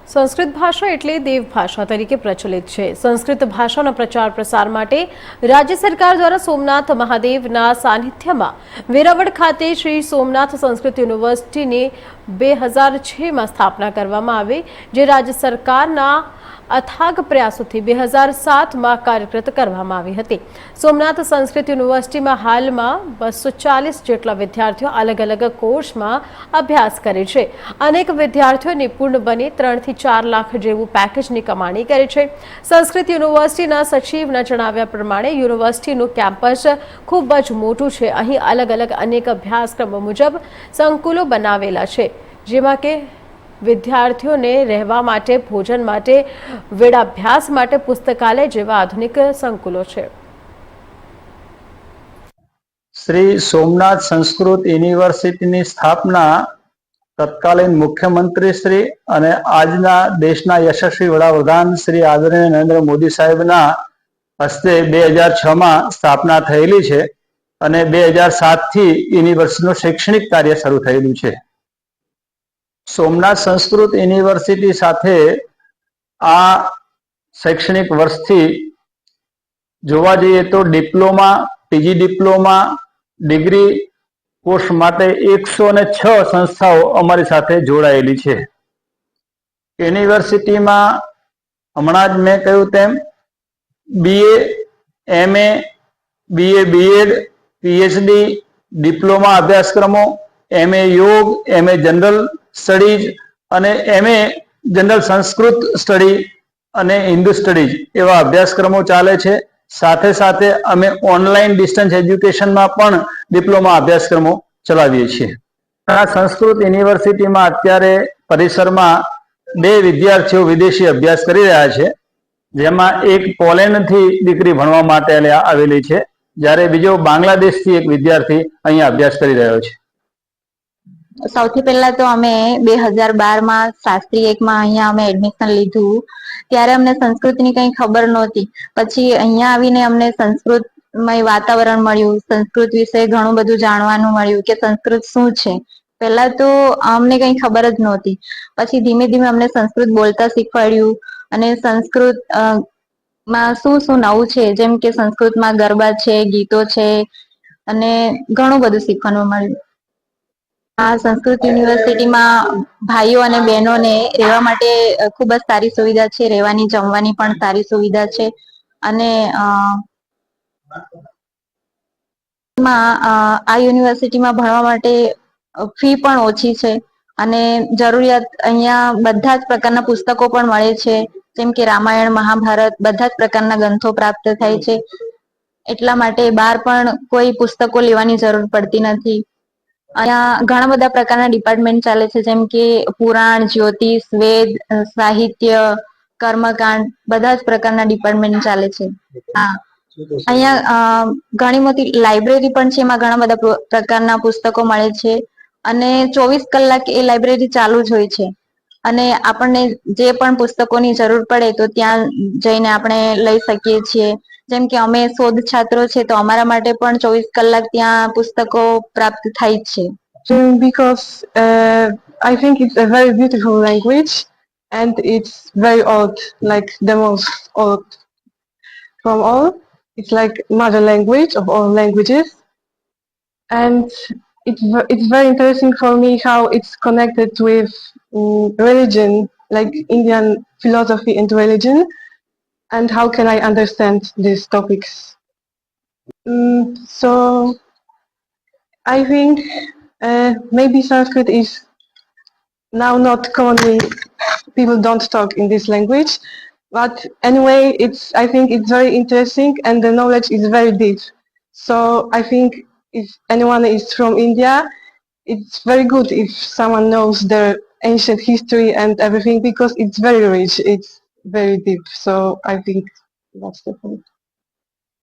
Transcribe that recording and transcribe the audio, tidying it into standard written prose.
સંસ્કૃત ભાષા એટલે દેવ ભાષા તરીકે પ્રચલિત છે। સંસ્કૃત ભાષાના પ્રચાર પ્રસાર માટે રાજ્ય સરકાર દ્વારા સોમનાથ મહાદેવના સાનિધ્યમાં વેરાવળ ખાતે શ્રી સોમનાથ સંસ્કૃત યુનિવર્સિટીની 2006માં સ્થાપના કરવામાં આવી, જે રાજ્ય સરકારના અથાગ પ્રયાસોથી 2007માં કાર્યરત કરવામાં આવી હતી। સોમનાથ સંસ્કૃત યુનિવર્સિટીમાં હાલમાં 240 જેટલા વિદ્યાર્થીઓ અલગ અલગ કોર્સમાં અભ્યાસ કરે છે। અનેક વિદ્યાર્થીઓ નિપુણ બની 3 થી 4 લાખ જેવું પેકેજની કમાણી કરે છે। સંસ્કૃત યુનિવર્સિટીના સચિવના જણાવ્યા પ્રમાણે યુનિવર્સિટીનું કેમ્પસ ખૂબ જ મોટું છે। અહીં અલગ અલગ અનેક અભ્યાસક્રમો મુજબ સંકુલો બનાવેલા છે, જેમાં કે વિદ્યાર્થીઓને રહેવા માટે, ભોજન માટે, વેળાભ્યાસ માટે પુસ્તકાલય જેવા આધુનિક સંકુલો છે। શ્રી સોમનાથ સંસ્કૃત યુનિવર્સિટીની સ્થાપના તત્કાલીન મુખ્યમંત્રી શ્રી અને આજના દેશના યશસ્વી વડાપ્રધાન શ્રી આદરણીય નરેન્દ્ર મોદી સાહેબના હસ્તે 2006માં સ્થાપના થયેલી છે અને 2007થી યુનિવર્સિટીનું શૈક્ષણિક કાર્ય શરૂ થયેલું છે। સોમનાથ સંસ્કૃત યુનિવર્સિટી સાથે આ શૈક્ષણિક વર્ષથી જોવા જઈએ તો diploma, PG diploma, degree course માટે 106 સંસ્થાઓ અમારી સાથે જોડાયેલી છે। યુનિવર્સિટીમાં હમણાં જ મેં કહ્યું તેમ BA, MA, BA BEd, PhD, diploma અભ્યાસક્રમો, એમએ યોગ, એમએ જનરલ સ્ટડીઝ અને એમએ જનરલ સંસ્કૃત સ્ટડી અને હિન્દુ સ્ટડીઝ એવા અભ્યાસક્રમો ચાલે છે। સાથે સાથે અમે ઓનલાઈન ડિસ્ટન્સ એજ્યુકેશનમાં પણ ડિપ્લોમા અભ્યાસક્રમો ચલાવીએ છીએ। આ સંસ્કૃત યુનિવર્સિટીમાં અત્યારે પરિસરમાં 2 વિદ્યાર્થીઓ વિદેશી અભ્યાસ કરી રહ્યા છે, જેમાં એક પોલેન્ડથી દીકરી ભણવા માટે આવેલી છે, જ્યારે બીજો બાંગ્લાદેશથી એક વિદ્યાર્થી અહીંયા અભ્યાસ કરી રહ્યો છે। સૌથી પહેલા તો અમે 2012માં શાસ્ત્રી 1માં અહીંયા અમે એડમિશન લીધું, ત્યારે અમને સંસ્કૃતની કંઈ ખબર નહોતી। પછી અહીંયા આવીને અમને સંસ્કૃતમય વાતાવરણ મળ્યું, સંસ્કૃત વિશે ઘણું બધું જાણવાનું મળ્યું કે સંસ્કૃત શું છે। પહેલા તો અમને કંઈ ખબર જ નહોતી, પછી ધીમે ધીમે અમને સંસ્કૃત બોલતા શીખવાડ્યું અને સંસ્કૃત માં શું શું નવું છે, જેમ કે સંસ્કૃતમાં ગરબા છે, ગીતો છે અને ઘણું બધું શીખવાનું મળ્યું। આ સંસ્કૃત યુનિવર્સિટીમાં ભાઈઓ અને બહેનોને રહેવા માટે ખૂબ જ સારી સુવિધા છે, રહેવાની જમવાની પણ સારી સુવિધા છે અને આ યુનિવર્સિટીમાં ભણવા માટે ફી પણ ઓછી છે અને જરૂરિયાત અહીંયા બધા જ પ્રકારના પુસ્તકો પણ મળે છે, જેમ કે રામાયણ, મહાભારત બધા જ પ્રકારના ગ્રંથો પ્રાપ્ત થાય છે। એટલા માટે બહાર પણ કોઈ પુસ્તકો લેવાની જરૂર પડતી નથી। અહીંયા ઘણા બધા પ્રકારના ડિપાર્ટમેન્ટ ચાલે છે, જેમ કે પુરાણ, જ્યોતિષ, વેદ, સાહિત્ય, કર્મકાંડ બધા જ પ્રકારના ડિપાર્ટમેન્ટ ચાલે છે। હા, અહીંયા ઘણી મોટી લાઇબ્રેરી પણ છે, એમાં ઘણા બધા પ્રકારના પુસ્તકો મળે છે અને 24 કલાક એ લાઇબ્રેરી ચાલુ જ હોય છે અને આપણને જે પણ પુસ્તકોની જરૂર પડે તો ત્યાં જઈને આપણે લઈ શકીએ છીએ। જેમ કે અમે શોધ છાત્રો છે, તો અમારા માટે પણ 24 કલાક ત્યાં પુસ્તકો પ્રાપ્ત થાય છે। Because I think it's a very beautiful language and it's very old, like the most old from all. It's like mother language of all languages, and it's very interesting for me how it's connected with religion, like Indian philosophy and religion, and how can I understand these topics. So I think maybe Sanskrit is now not commonly, people don't talk in this language, but anyway I think it's very interesting and the knowledge is very deep. So I think if anyone is from India, it's very good if someone knows their ancient history and everything, because it's very rich, it's very deep. So I think that's the point.